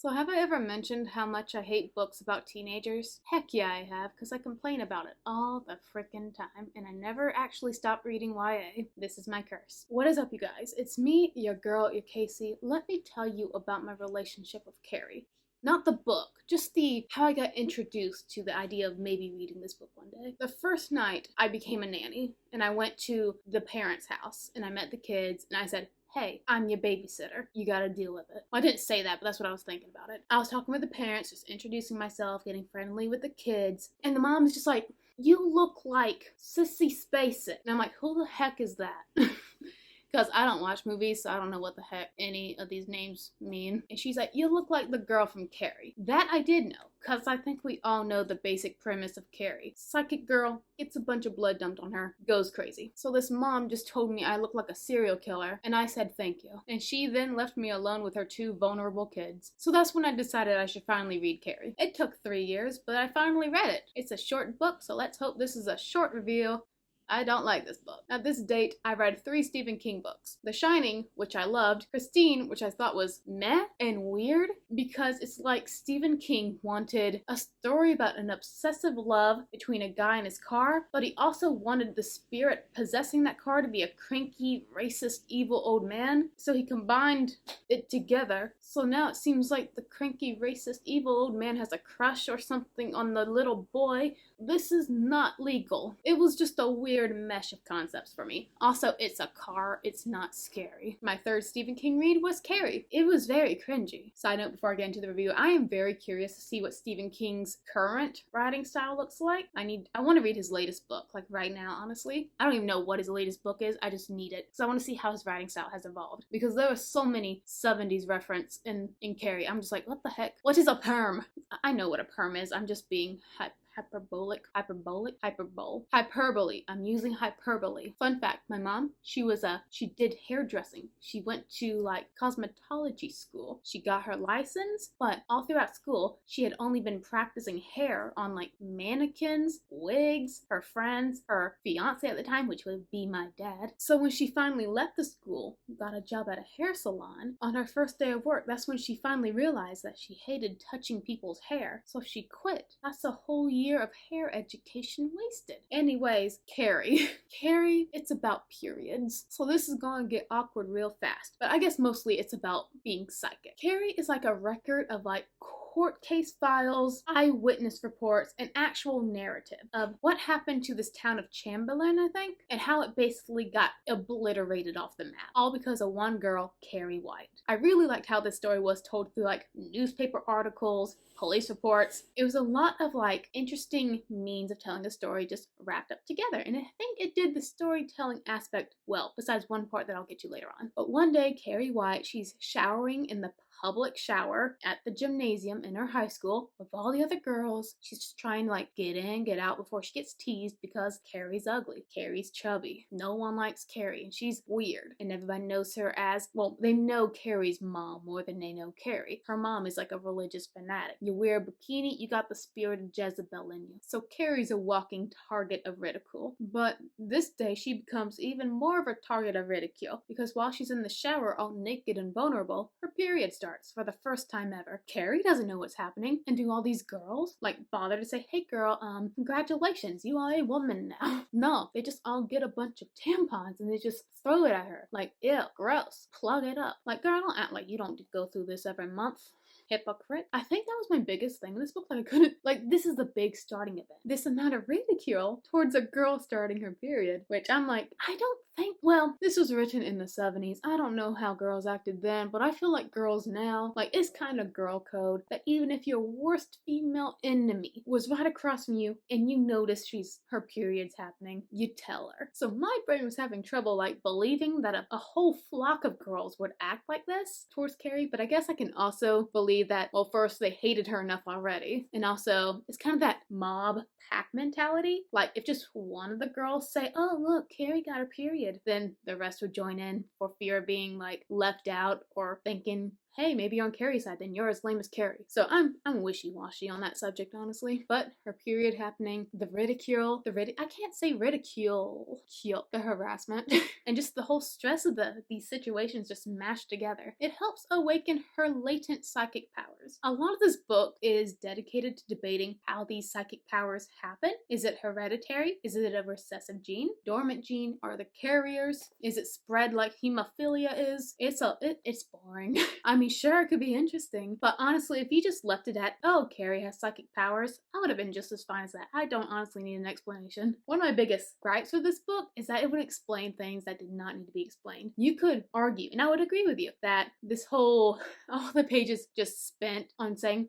So have I ever mentioned how much I hate books about teenagers? Heck yeah I have, because I complain about it all the frickin' time, and I never actually stop reading YA. This is my curse. What is up, you guys? It's me, your girl, your Casey. Let me tell you about my relationship with Carrie. Not the book, just how I got introduced to the idea of maybe reading this book one day. The first night I became a nanny, and I went to the parents' house, and I met the kids, and I said, hey, I'm your babysitter. You gotta deal with it. Well, I didn't say that, but that's what I was thinking about it. I was talking with the parents, just introducing myself, getting friendly with the kids, and the mom is just like, you look like Sissy Spacek. And I'm like, who the heck is that? Because I don't watch movies, so I don't know what the heck any of these names mean. And she's like, you look like the girl from Carrie. That I did know, because I think we all know the basic premise of Carrie. Psychic girl, gets a bunch of blood dumped on her, goes crazy. So this mom just told me I look like a serial killer, and I said thank you. And she then left me alone with her 2 vulnerable kids. So that's when I decided I should finally read Carrie. It took 3 years, but I finally read it. It's a short book, so let's hope this is a short review. I don't like this book. At this date, I read 3 Stephen King books. The Shining, which I loved, Christine, which I thought was meh and weird, because it's like Stephen King wanted a story about an obsessive love between a guy and his car, but he also wanted the spirit possessing that car to be a cranky, racist, evil old man, so he combined it together. So now it seems like the cranky, racist, evil old man has a crush or something on the little boy. This is not legal. It was just a weird mesh of concepts for me. Also, it's a car, it's not scary. My 3rd Stephen King read was Carrie. It was very cringy. Side note before I get into the review, I am very curious to see what Stephen King's current writing style looks like. I want to read his latest book, like right now, honestly. I don't even know what his latest book is, I just need it. Because I want to see how his writing style has evolved. Because there was so many 70s reference in Carrie. I'm just like, what the heck? What is a perm? I know what a perm is, I'm just being hyperbole. I'm using hyperbole. Fun fact, my mom, she did hairdressing. She went to like cosmetology school. She got her license, but all throughout school, she had only been practicing hair on like mannequins, wigs, her friends, her fiance at the time, which would be my dad. So when she finally left the school, got a job at a hair salon, on her first day of work, that's when she finally realized that she hated touching people's hair. So she quit. That's a whole year of hair education wasted. Anyways, Carrie. Carrie, it's about periods. So this is gonna get awkward real fast, but I guess mostly it's about being psychic. Carrie is like a record of like court case files, eyewitness reports, and actual narrative of what happened to this town of Chamberlain, I think, and how it basically got obliterated off the map, all because of one girl, Carrie White. I really liked how this story was told through like newspaper articles, police reports. It was a lot of like interesting means of telling a story just wrapped up together, and I think it did the storytelling aspect well, besides one part that I'll get to later on. But one day, Carrie White, she's showering in the public shower at the gymnasium in her high school with all the other girls. She's just trying to like get in, get out before she gets teased because Carrie's ugly. Carrie's chubby. No one likes Carrie, and she's weird. And everybody knows her as, well, they know Carrie's mom more than they know Carrie. Her mom is like a religious fanatic. You wear a bikini, you got the spirit of Jezebel in you. So Carrie's a walking target of ridicule. But this day, she becomes even more of a target of ridicule because while she's in the shower all naked and vulnerable, her period starts for the first time ever. Carrie doesn't know what's happening, and do all these girls like bother to say, hey girl, congratulations, you are a woman now? No, they just all get a bunch of tampons and they just throw it at her. Like, ew, gross, plug it up. Like, girl, don't act like you don't go through this every month. Hypocrite. I think that was my biggest thing in this book. Like, I couldn't, like, this is the big starting event. This amount of ridicule towards a girl starting her period, which I'm like, I don't think, well, this was written in the 70s. I don't know how girls acted then, but I feel like girls now, like, it's kind of girl code that even if your worst female enemy was right across from you and you notice her period's happening, you tell her. So my brain was having trouble, like, believing that a whole flock of girls would act like this towards Carrie, but I guess I can also believe that, well, first, they hated her enough already, and also, it's kind of that mob pack mentality. Like, if just one of the girls say, oh, look, Carrie got her period, then the rest would join in for fear of being, like, left out or thinking hey, maybe you're on Carrie's side, then you're as lame as Carrie. So I'm wishy-washy on that subject, honestly. But her period happening, the ridicule, I can't say ridicule, the harassment, and just the whole stress of these situations just mashed together. It helps awaken her latent psychic powers. A lot of this book is dedicated to debating how these psychic powers happen. Is it hereditary? Is it a recessive gene? Dormant gene? Are the carriers? Is it spread like hemophilia is? It's boring. I mean, sure, it could be interesting, but honestly, if you just left it at, oh, Carrie has psychic powers, I would have been just as fine as that. I don't honestly need an explanation. One of my biggest gripes with this book is that it would explain things that did not need to be explained. You could argue, and I would agree with you, that all the pages just spent on saying,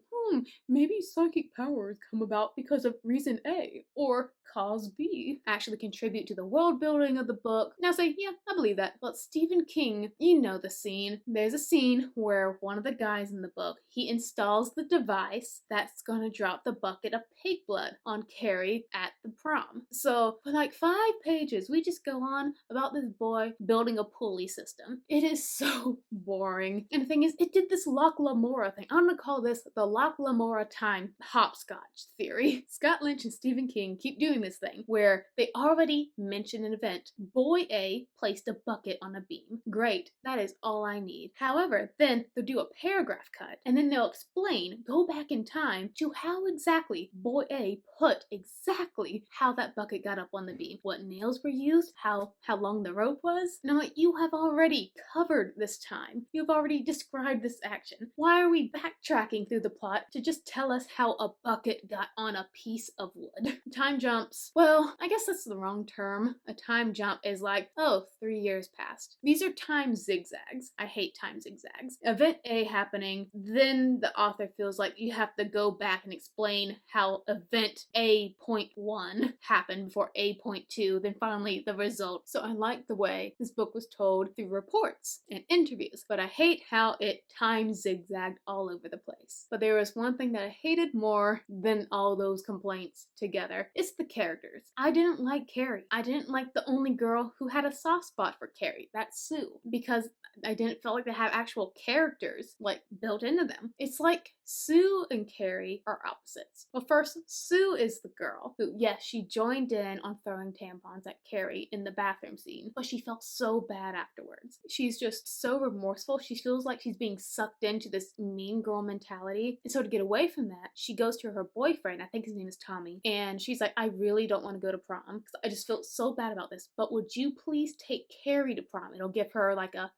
maybe psychic powers come about because of reason A or cause B actually contribute to the world building of the book. Now say, yeah, I believe that. But Stephen King, you know the scene. There's a scene where one of the guys in the book, he installs the device that's gonna drop the bucket of pig blood on Carrie at the prom. So for like 5 pages, we just go on about this boy building a pulley system. It is so boring. And the thing is, it did this Loch Lamora thing. I'm gonna call this the Loch Lamora time hopscotch theory. Scott Lynch and Stephen King keep doing this thing where they already mention an event. Boy A placed a bucket on a beam. Great, that is all I need. However, then they'll do a paragraph cut and then they'll explain, go back in time to how exactly Boy A put exactly how that bucket got up on the beam, what nails were used, how long the rope was. And I'm like, you have already covered this time. You've already described this action. Why are we backtracking through the plot to just tell us how a bucket got on a piece of wood? Time jumps. Well, I guess that's the wrong term. A time jump is like, oh, 3 years passed. These are time zigzags. I hate time zigzags. Event A happening, then the author feels like you have to go back and explain how event A.1 happened before A.2, then finally the result. So I like the way this book was told through reports and interviews, but I hate how it time zigzagged all over the place. But there was one thing that I hated more than all those complaints together. It's the characters. I didn't like Carrie. I didn't like the only girl who had a soft spot for Carrie. That's Sue. Because I didn't feel like they have actual characters like built into them. It's like Sue and Carrie are opposites. Well, first, Sue is the girl who, yes, she joined in on throwing tampons at Carrie in the bathroom scene, but she felt so bad afterwards. She's just so remorseful. She feels like she's being sucked into this mean girl mentality. And so to get away from that, she goes to her boyfriend, I think his name is Tommy, and she's like, I really don't want to go to prom because I just feel so bad about this, but would you please take Carrie to prom? It'll give her like a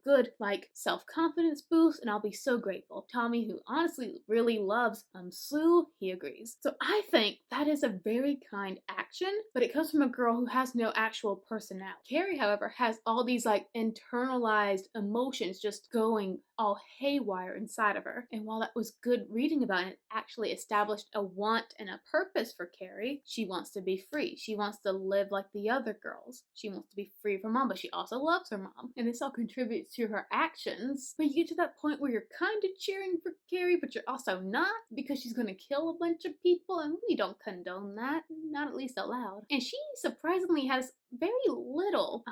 good like self-confidence boost and I'll be so grateful. Tommy, who honestly really loves Sue, he agrees. So I think that is a very kind action, but it comes from a girl who has no actual personality. Carrie, however, has all these like internalized emotions just going all haywire inside of her. And while that was good reading about it, actually established a want and a purpose for Carrie. She wants to be free. She wants to live like the other girls. She wants to be free from mom, but she also loves her mom. And this all contributes to her actions. But you get to that point where you're kind of cheering for Carrie, but you're also not, because she's gonna kill a bunch of people, and we don't condone that, not at least out loud. And she surprisingly has very little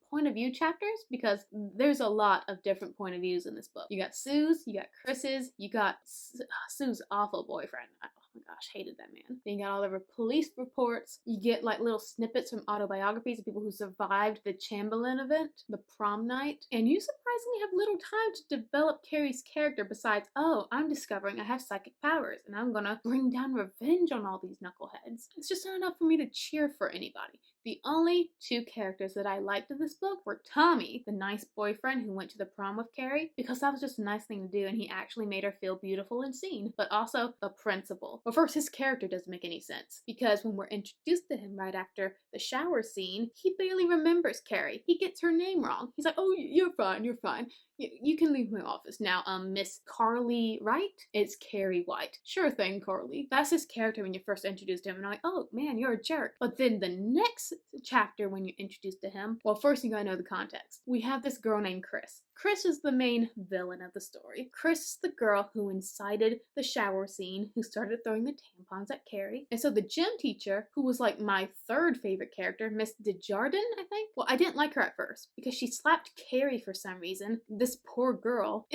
point of view chapters, because there's a lot of different point of views in this book. You got Sue's, you got Chris's, you got Sue's awful boyfriend. Oh my gosh, hated that man. Then you got all of her police reports. You get like little snippets from autobiographies of people who survived the Chamberlain event, the prom night. And you surprisingly have little time to develop Carrie's character besides, oh, I'm discovering I have psychic powers and I'm gonna bring down revenge on all these knuckleheads. It's just not enough for me to cheer for anybody. The only 2 characters that I liked in this book were Tommy, the nice boyfriend who went to the prom with Carrie, because that was just a nice thing to do and he actually made her feel beautiful and seen, but also the principal. Well, first, his character doesn't make any sense, because when we're introduced to him right after the shower scene, he barely remembers Carrie. He gets her name wrong. He's like, oh, you're fine, you're fine. You can leave my office now. Miss Carly Wright? It's Carrie White. Sure thing, Carly. That's his character when you first introduced him, and I'm like, oh man, you're a jerk. But then the next chapter when you're introduced to him, well, first you gotta know the context. We have this girl named Chris. Chris is the main villain of the story. Chris is the girl who incited the shower scene, who started throwing the tampons at Carrie. And so the gym teacher, who was like my third favorite character, Miss Desjardins, I think? Well, I didn't like her at first because she slapped Carrie for some reason. This poor girl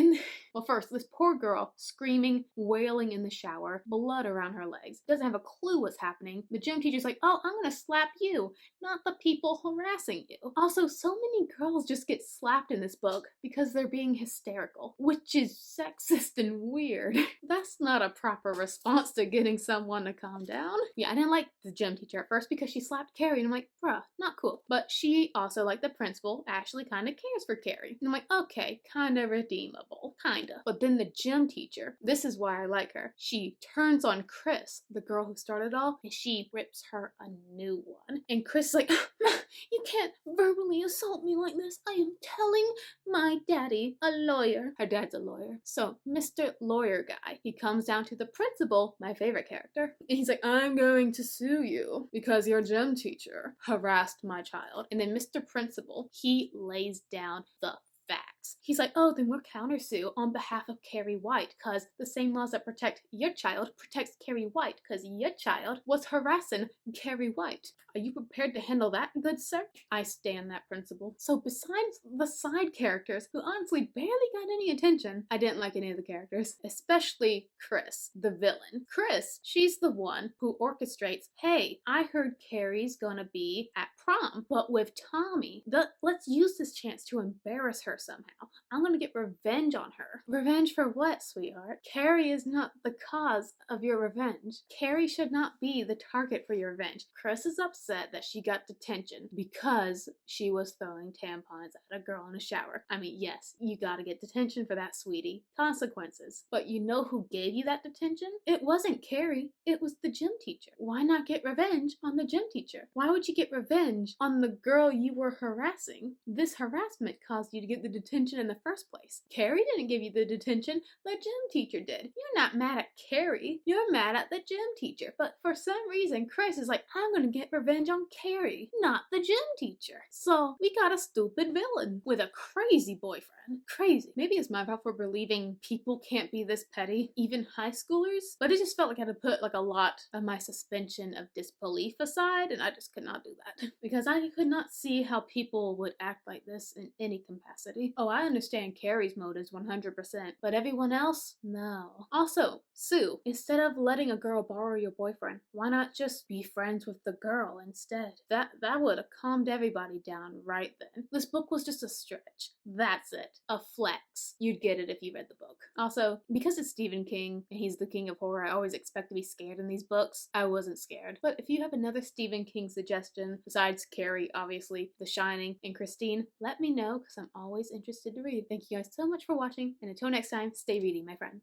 this poor girl screaming, wailing in the shower, blood around her legs, doesn't have a clue what's happening. The gym teacher's like, oh, I'm gonna slap you, not the people harassing you. Also, so many girls just get slapped in this book because they're being hysterical, which is sexist and weird. That's not a proper response to getting someone to calm down. Yeah, I didn't like the gym teacher at first because she slapped Carrie, and I'm like, bruh, not cool. But she also, like the principal, actually kind of cares for Carrie. And I'm like, okay, kind of redeemable, kinda. But then the gym teacher, this is why I like her. She turns on Chris, the girl who started it all, and she rips her a new one. And Chris is like, you can't verbally assault me like this. I am telling my daddy, a lawyer. Her dad's a lawyer. So Mr. Lawyer Guy, he comes down to the principal, my favorite character, and he's like, I'm going to sue you because your gym teacher harassed my child. And then Mr. Principal, he lays down the facts. He's like, oh, then we'll countersue on behalf of Carrie White, because the same laws that protect your child protects Carrie White, because your child was harassing Carrie White. Are you prepared to handle that, good sir? I stand that principle. So besides the side characters, who honestly barely got any attention, I didn't like any of the characters, especially Chris, the villain. Chris, she's the one who orchestrates, hey, I heard Carrie's gonna be at prom, but with Tommy. Let's use this chance to embarrass her somehow. I'm gonna get revenge on her. Revenge for what, sweetheart? Carrie is not the cause of your revenge. Carrie should not be the target for your revenge. Chris is upset that she got detention because she was throwing tampons at a girl in a shower. I mean, yes, you gotta get detention for that, sweetie. Consequences. But you know who gave you that detention? It wasn't Carrie. It was the gym teacher. Why not get revenge on the gym teacher? Why would you get revenge on the girl you were harassing? This harassment caused you to get the detention in the first place. Carrie didn't give you the detention, the gym teacher did. You're not mad at Carrie, you're mad at the gym teacher. But for some reason, Chris is like, I'm gonna get revenge on Carrie, not the gym teacher. So we got a stupid villain with a crazy boyfriend. Crazy. Maybe it's my fault for believing people can't be this petty, even high schoolers, but it just felt like I had to put like a lot of my suspension of disbelief aside, and I just could not do that because I could not see how people would act like this in any capacity. Oh, I understand Carrie's motives 100%, but everyone else? No. Also, Sue, instead of letting a girl borrow your boyfriend, why not just be friends with the girl instead? That would have calmed everybody down right then. This book was just a stretch. That's it. A flex. You'd get it if you read the book. Also, because it's Stephen King and he's the king of horror, I always expect to be scared in these books. I wasn't scared. But if you have another Stephen King suggestion, besides Carrie, obviously, The Shining, and Christine, let me know because I'm always interested to read. Thank you guys so much for watching, and until next time, stay reading, my friends.